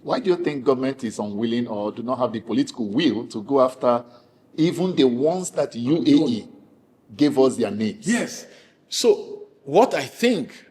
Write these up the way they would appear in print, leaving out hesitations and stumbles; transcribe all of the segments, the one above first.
Why do you think government is unwilling or do not have the political will to go after even the ones that UAE gave us their names? Yes. So what I think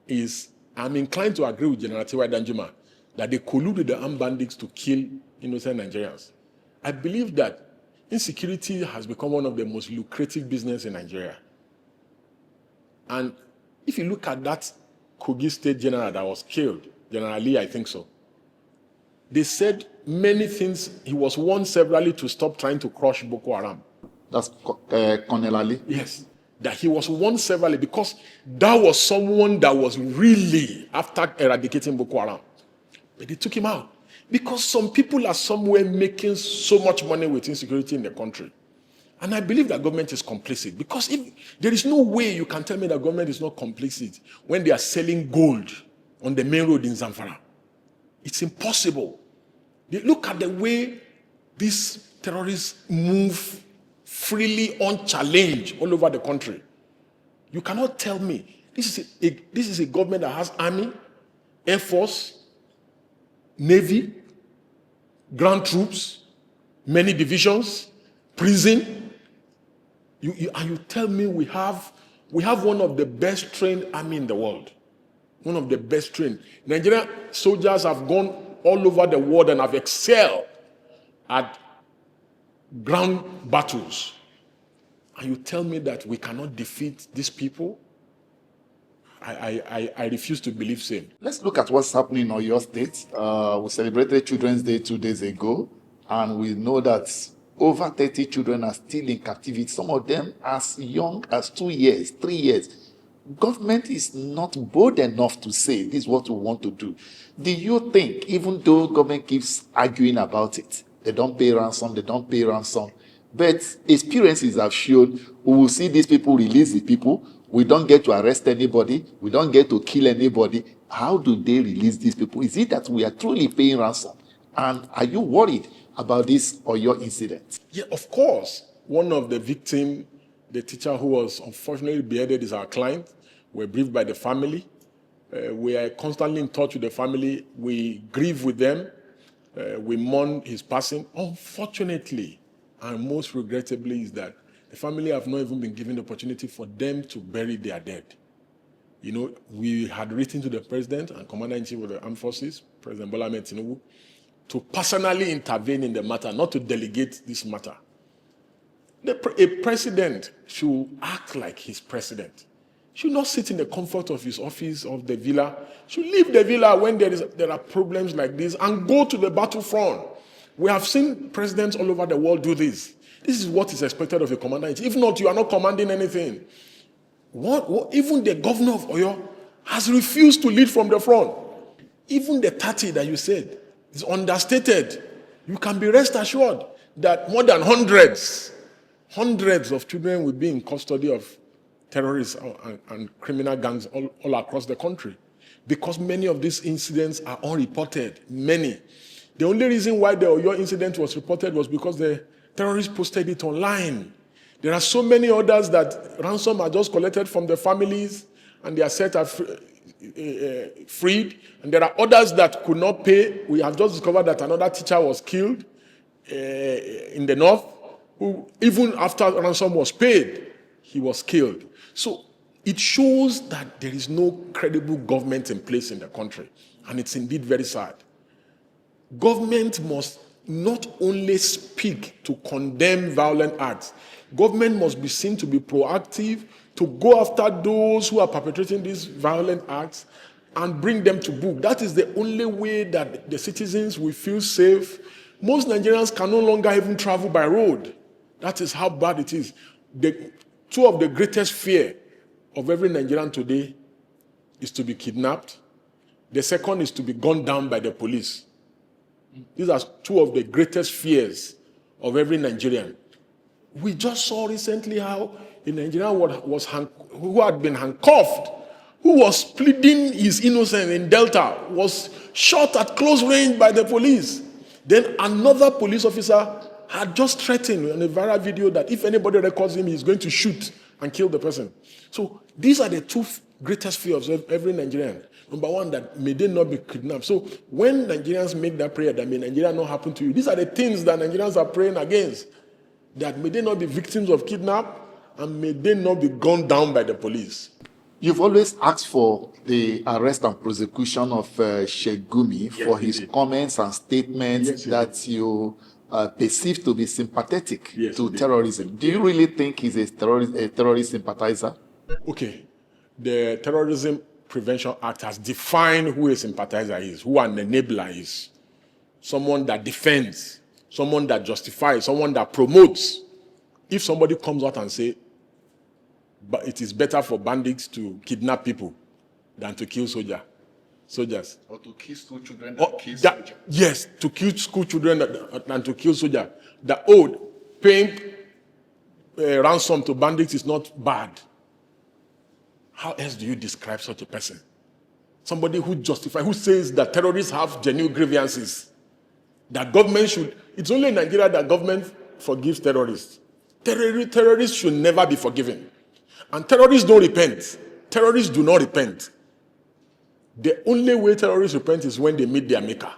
is, I'm inclined to agree with General TY Danjuma that they colluded with the armed bandits to kill innocent Nigerians. I believe that insecurity has become one of the most lucrative business in Nigeria. And if you look at that Kogi State general that was killed, General Ali, I think so, they said many things. He was warned severally to stop trying to crush Boko Haram. That's Colonel Ali? Yes. That he was warned severally because that was someone that was really after eradicating Boko Haram. But they took him out. Because some people are somewhere making so much money with insecurity in the country. And I believe that government is complicit. Because if there is no way you can tell me that government is not complicit when they are selling gold on the main road in Zamfara. It's impossible. They look at the way these terrorists move freely, unchallenged all over the country. You cannot tell me this is a government that has army, air force, navy, ground troops, many divisions, prison. And you tell me we have one of the best trained army in the world. One of the best trained. Nigerian soldiers have gone all over the world and have excelled at ground battles. And you tell me that we cannot defeat these people? I refuse to believe same. Let's look at what's happening in your state. We celebrated Children's Day 2 days ago, and we know that over 30 children are still in captivity, some of them as young as 2 years, 3 years. Government is not bold enough to say this is what we want to do. Do you think, even though government keeps arguing about it, they don't pay ransom, but experiences have shown we will see these people release the people. We don't get to arrest anybody. We don't get to kill anybody. How do they release these people? Is it that we are truly paying ransom? And are you worried about this or your incident? Yeah, of course. One of the victims, the teacher who was unfortunately beheaded, is our client. We're briefed by the family. We are constantly in touch with the family. We grieve with them. We mourn his passing. Unfortunately, and most regrettably, is that the family have not even been given the opportunity for them to bury their dead. You know, we had written to the president and commander-in-chief of the armed forces, President Bola Ahmed Tinubu, to personally intervene in the matter, not to delegate this matter. A president should act like his president. Should not sit in the comfort of his office, of the villa. Should leave the villa when there are problems like this and go to the battlefront. We have seen presidents all over the world do this. This is what is expected of a commander-in-chief. If not, you are not commanding anything. Even the governor of Oyo has refused to lead from the front. Even the 30 that you said is understated. You can be rest assured that more than hundreds of children will be in custody of terrorists and criminal gangs all across the country. Because many of these incidents are unreported, many. The only reason why the Oyo incident was reported was because the terrorists posted it online. There are so many others that ransom are just collected from the families and they are set at freed. And there are others that could not pay. We have just discovered that another teacher was killed in the north, who even after ransom was paid, he was killed. So it shows that there is no credible government in place in the country. And it's indeed very sad. Government must not only speak to condemn violent acts. Government must be seen to be proactive, to go after those who are perpetrating these violent acts and bring them to book. That is the only way that the citizens will feel safe. Most Nigerians can no longer even travel by road. That is how bad it is. Two of the greatest fear of every Nigerian today is to be kidnapped. The second is to be gunned down by the police. These are two of the greatest fears of every Nigerian. We just saw recently how a Nigerian who had been handcuffed, who was pleading his innocence in Delta, was shot at close range by the police. Then another police officer had just threatened on a viral video that if anybody records him, he's going to shoot and kill the person. So these are the two greatest fears of every Nigerian. Number one, that may they not be kidnapped. So when Nigerians make that prayer, that may Nigeria not happen to you, these are the things that Nigerians are praying against. That may they not be victims of kidnap, and may they not be gunned down by the police. You've always asked for the arrest and prosecution of Sheik Gumi for his comments and statements that you perceive to be sympathetic to terrorism. Do you really think he's a terrorist sympathizer? Okay. The Terrorism Prevention Act has defined who a sympathizer is, who an enabler is. Someone that defends, someone that justifies, someone that promotes. If somebody comes out and says, but it is better for bandits to kidnap people than to kill soldiers. Or to kill school children than kill soldiers. Yes, to kill school children than to kill soldiers. The paying ransom to bandits is not bad. How else do you describe such a person? Somebody who justifies, who says that terrorists have genuine grievances. That government should, it's only in Nigeria that government forgives terrorists. Terrorists should never be forgiven. And terrorists don't repent. Terrorists do not repent. The only way terrorists repent is when they meet their maker.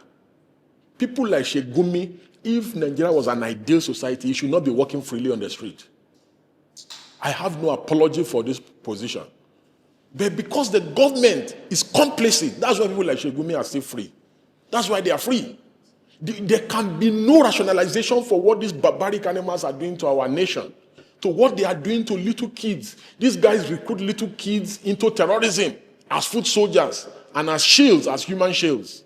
People like Sheik Gumi, if Nigeria was an ideal society, he should not be walking freely on the street. I have no apology for this position. But because the government is complicit, that's why people like Sheik Gumi are still free. That's why they are free. There can be no rationalization for what these barbaric animals are doing to our nation, to what they are doing to little kids. These guys recruit little kids into terrorism as foot soldiers and as shields, as human shields.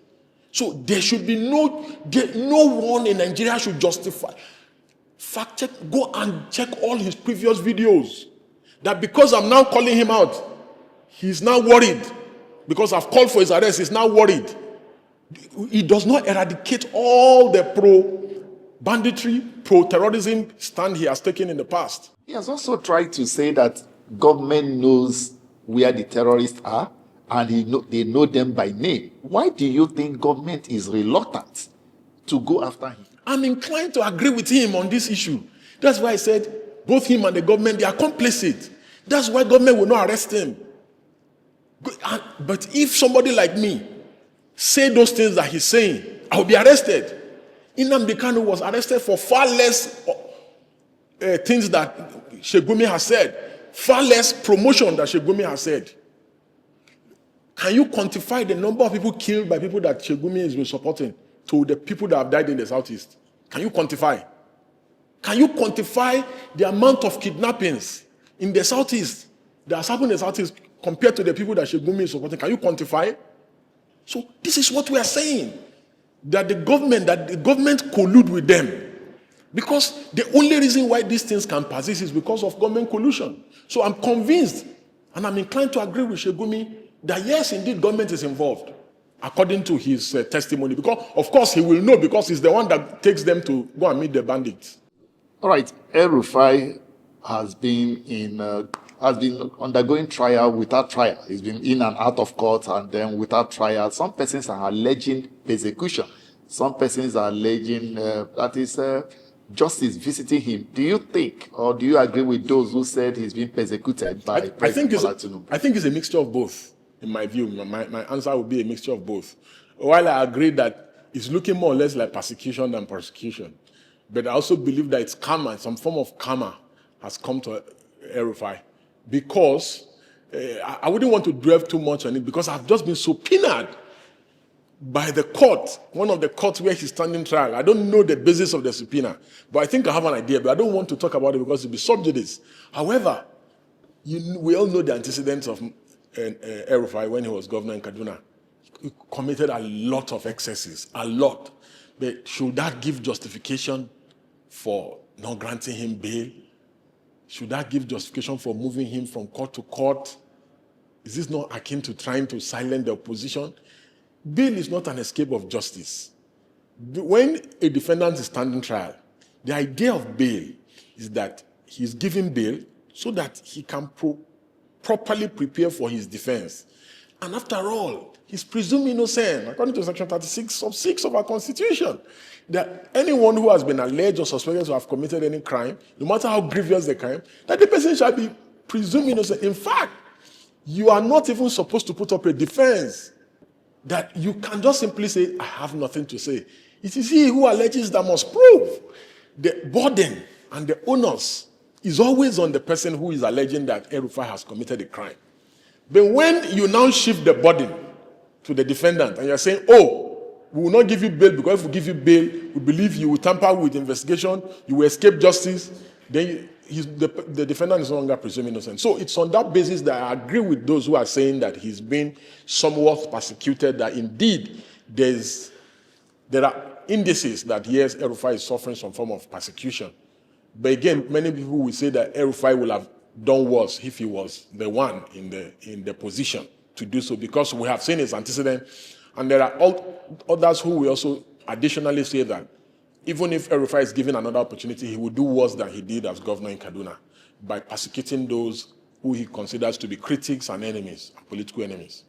So there should be no one in Nigeria should justify. Fact check, go and check all his previous videos. That because I'm now calling him out, he's now worried. Because I've called for his arrest, he's now worried. He does not eradicate all the pro-banditry, pro-terrorism stand he has taken in the past. He has also tried to say that government knows where the terrorists are and they know them by name. Why do you think government is reluctant to go after him? I'm inclined to agree with him on this issue. That's why I said both him and the government, they are complicit. That's why government will not arrest him. But if somebody like me say those things that he's saying, I will be arrested. Nnamdi Kanu was arrested for far less things that Sheik Gumi has said, far less promotion that Sheik Gumi has said. Can you quantify the number of people killed by people that Sheik Gumi has been supporting to the people that have died in the southeast? Can you quantify? Can you quantify the amount of kidnappings in the southeast that has happened in the southeast compared to the people that Sheik Gumi is supporting? Can you quantify? So this is what we are saying, that the government collude with them. Because the only reason why these things can persist is because of government collusion. So I'm convinced, and I'm inclined to agree with Sheik Gumi, that yes, indeed, government is involved, according to his testimony. Because, of course, he will know, because he's the one that takes them to go and meet the bandits. All right, El-Rufai has been undergoing trial without trial. He's been in and out of court and then without trial. Some persons are alleging persecution. Some persons are alleging that is justice visiting him. Do you think, or do you agree with those who said he's been persecuted by President Tinubu? I think it's a mixture of both, in my view. My answer would be a mixture of both. While I agree that it's looking more or less like persecution than persecution, but I also believe that it's karma, some form of karma has come to El-Rufai. Because I wouldn't want to dwell too much on it, because I've just been subpoenaed by the court, one of the courts where he's standing trial. I don't know the basis of the subpoena, but I think I have an idea, but I don't want to talk about it because it'll be sub judice. However, we all know the antecedents of El-Rufai when he was governor in Kaduna. He committed a lot of excesses, a lot. But should that give justification for not granting him bail? Should that give justification for moving him from court to court? Is this not akin to trying to silence the opposition? Bail is not an escape of justice. When a defendant is standing trial, the idea of bail is that he's given bail so that he can properly prepare for his defense. And after all, he's presumed innocent, according to Section 36 of 6 of our Constitution, that anyone who has been alleged or suspected to have committed any crime, no matter how grievous the crime, that the person shall be presumed innocent. In fact, you are not even supposed to put up a defense that you can just simply say, I have nothing to say. It is he who alleges that must prove. The burden and the onus is always on the person who is alleging that El-Rufai has committed a crime. But when you now shift the burden to the defendant and you're saying, oh, we will not give you bail because if we give you bail, we believe you will tamper with the investigation, you will escape justice, then the defendant is no longer presumed innocent. So it's on that basis that I agree with those who are saying that he's been somewhat persecuted, that indeed there are indices that yes, El-Rufai is suffering some form of persecution. But again, many people will say that El-Rufai will have done worse if he was the one in the position to do so, because we have seen his antecedent, and there are others who will also additionally say that even if El-Rufai is given another opportunity, he will do worse than he did as governor in Kaduna by persecuting those who he considers to be critics and enemies, and political enemies.